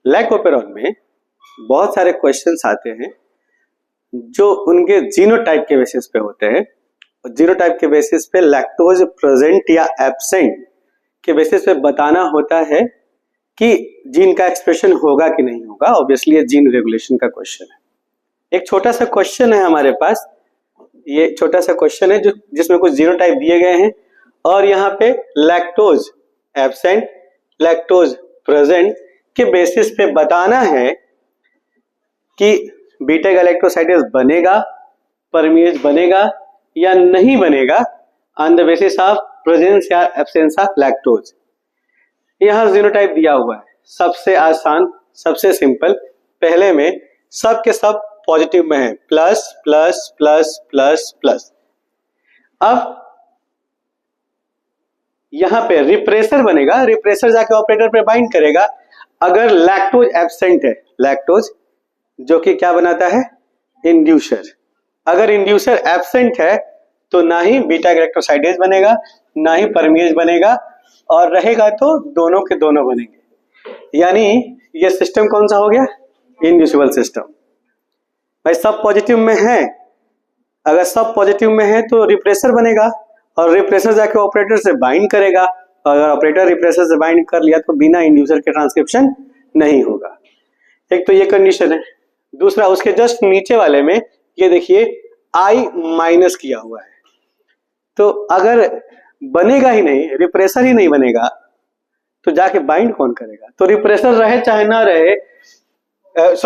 Lac operon में बहुत सारे क्वेश्चंस आते हैं जो उनके जीनोटाइप के बेसिस पे होते हैं। जीनोटाइप के बेसिस पे लैक्टोज प्रेजेंट या एब्सेंट के बेसिस पे बताना होता है कि जीन का एक्सप्रेशन होगा कि नहीं होगा। ऑब्वियसली ये जीन रेगुलेशन का क्वेश्चन है। एक छोटा सा क्वेश्चन है हमारे पास, ये छोटा सा क्वेश्चन है जिसमें कुछ जीनोटाइप दिए गए हैं और यहाँ पे लैक्टोज एब्सेंट लैक्टोज प्रेजेंट के बेसिस पे बताना है कि बीटा गैलेक्टोसाइडेज बनेगा, परमिएज बनेगा या नहीं बनेगा on the basis of presence या एब्सेंस ऑफ लैक्टोज। यहां जीनोटाइप दिया हुआ है, सबसे आसान सबसे सिंपल। पहले में सब के सब पॉजिटिव में है, plus plus plus plus plus. अब यहां पे रिप्रेसर बनेगा, रिप्रेसर जाके ऑपरेटर पे बाइंड करेगा। अगर लैक्टोज एब्सेंट है, लैक्टोज जो कि क्या बनाता है, इंड्यूसर। अगर इंड्यूसर एब्सेंट है तो ना ही बीटा गैलेक्टोसाइडेज बनेगा ना ही परमिएज बनेगा, और रहेगा तो दोनों के दोनों बनेंगे। यानी ये सिस्टम कौन सा हो गया, इंड्यूसिबल सिस्टम। भाई सब पॉजिटिव में है, अगर सब पॉजिटिव में है तो रिप्रेसर बनेगा और रिप्रेसर जाके ऑपरेटर से बाइंड करेगा, और अगर ऑपरेटर रिप्रेसर से बाइंड कर लिया तो बिना इंड्यूसर के ट्रांसक्रिप्शन नहीं होगा। एक तो ये कंडीशन है। दूसरा, उसके जस्ट नीचे वाले में ये देखिए आई माइनस किया हुआ है, तो अगर बनेगा ही नहीं, रिप्रेसर ही नहीं बनेगा तो जाके बाइंड कौन करेगा। तो रिप्रेसर रहे चाहे ना रहे,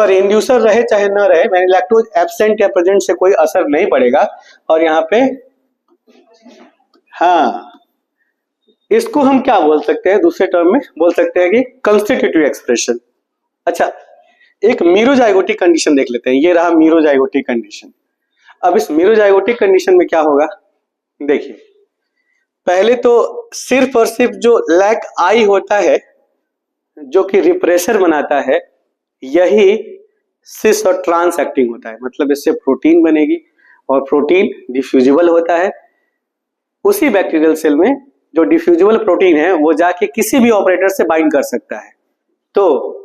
इंड्यूसर रहे चाहे ना रहे, मैंने लैक्टोज एब्सेंट या प्रेजेंट से कोई असर नहीं पड़ेगा। और यहाँ पे हाँ, इसको हम क्या बोल सकते हैं, दूसरे टर्म में बोल सकते हैं कि कंस्टिट्यूटिव एक्सप्रेशन। अच्छा, एक मीरोजाइगोटिक कंडीशन देख लेते हैं। ये रहा मीरोजाइगोटिक कंडीशन। अब इस मीरोजाइगोटिक कंडीशन में क्या होगा, देखिए पहले तो सिर्फ और सिर्फ जो लैक आई होता है जो कि रिप्रेसर बनाता है, यही सिस और ट्रांस एक्टिंग होता है। मतलब इससे प्रोटीन बनेगी और प्रोटीन डिफ्यूजिबल होता है। उसी बैक्टीरियल सेल में जो डिफ्यूजिबल प्रोटीन है वो जाके किसी भी ऑपरेटर से बाइंड कर सकता है। तो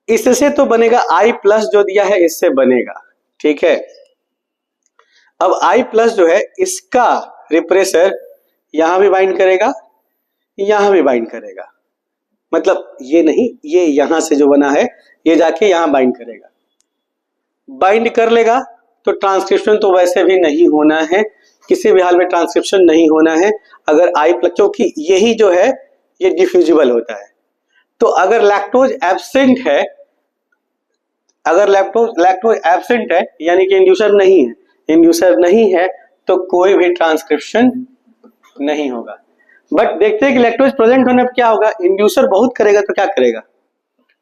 इससे तो बनेगा, आई प्लस जो दिया है इससे बनेगा, ठीक है। अब आई प्लस जो है इसका रिप्रेसर यहां भी बाइंड करेगा, यहां भी बाइंड करेगा। मतलब ये नहीं, ये यहां से जो बना है ये जाके यहां बाइंड करेगा। बाइंड कर लेगा तो ट्रांसक्रिप्शन तो वैसे भी नहीं होना है, किसी भी हाल में ट्रांसक्रिप्शन नहीं होना है अगर आई प्लस, क्योंकि यही जो है ये डिफ्यूजिबल होता है। तो अगर लैक्टोज एब्सेंट है, अगर लैक्टोज एब्सेंट है यानी कि इंड्यूसर नहीं है, इंड्यूसर नहीं है तो कोई भी ट्रांसक्रिप्शन नहीं होगा। बट देखते हैं कि लैक्टोज प्रेजेंट होने पर क्या होगा। इंड्यूसर बहुत करेगा तो क्या करेगा,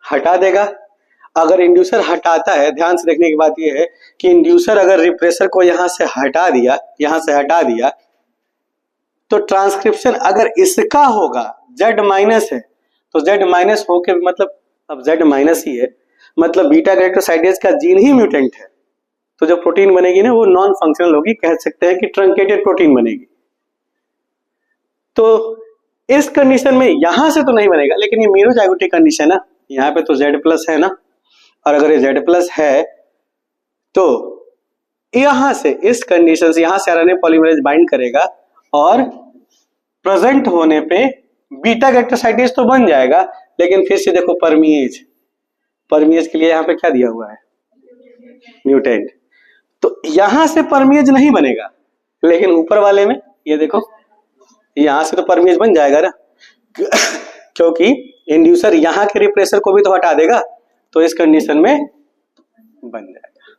हटा देगा। अगर इंड्यूसर हटाता है, ध्यान से देखने की बात यह है कि इंड्यूसर अगर रिप्रेसर को यहां से हटा दिया, यहां से हटा दिया, तो ट्रांसक्रिप्शन अगर इसका होगा, Z माइनस है तो Z माइनस होके मतलब अब Z माइनस ही है, मतलब बीटा गैलेक्टोसाइडेज का जीन ही म्यूटेंट है। तो जो प्रोटीन बनेगी ना वो नॉन फंक्शनल होगी, कह सकते हैं कि ट्रंकेटेड प्रोटीन बनेगी। तो इस कंडीशन में यहां से तो नहीं बनेगा, लेकिन ये मीरोजाइगोटिक कंडीशन है, यहाँ पे तो Z प्लस है ना, और अगर ये Z प्लस है तो यहां से, इस कंडीशन से यहां से आरएनए पॉलीमरेज बाइंड करेगा और प्रेजेंट होने पे बीटा गैलेक्टोसाइडेज तो बन जाएगा, लेकिन फिर से देखो परमिएज, परमिएज के लिए यहाँ पे क्या दिया हुआ है, म्यूटेंट। तो यहां से परमिएज नहीं बनेगा, लेकिन ऊपर वाले में ये देखो यहां से तो परमिएज बन जाएगा ना, क्योंकि इंड्यूसर यहां के रिप्रेसर को भी तो हटा देगा, तो इस कंडीशन में बन जाएगा।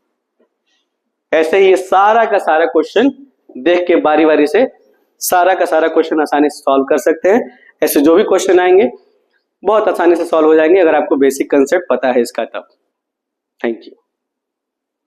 ऐसे ही ये सारा का सारा क्वेश्चन देख के बारी बारी से सारा का सारा क्वेश्चन आसानी से सॉल्व कर सकते हैं। ऐसे जो भी क्वेश्चन आएंगे बहुत आसानी से सॉल्व हो जाएंगे अगर आपको बेसिक कंसेप्ट पता है इसका तब। Thank you.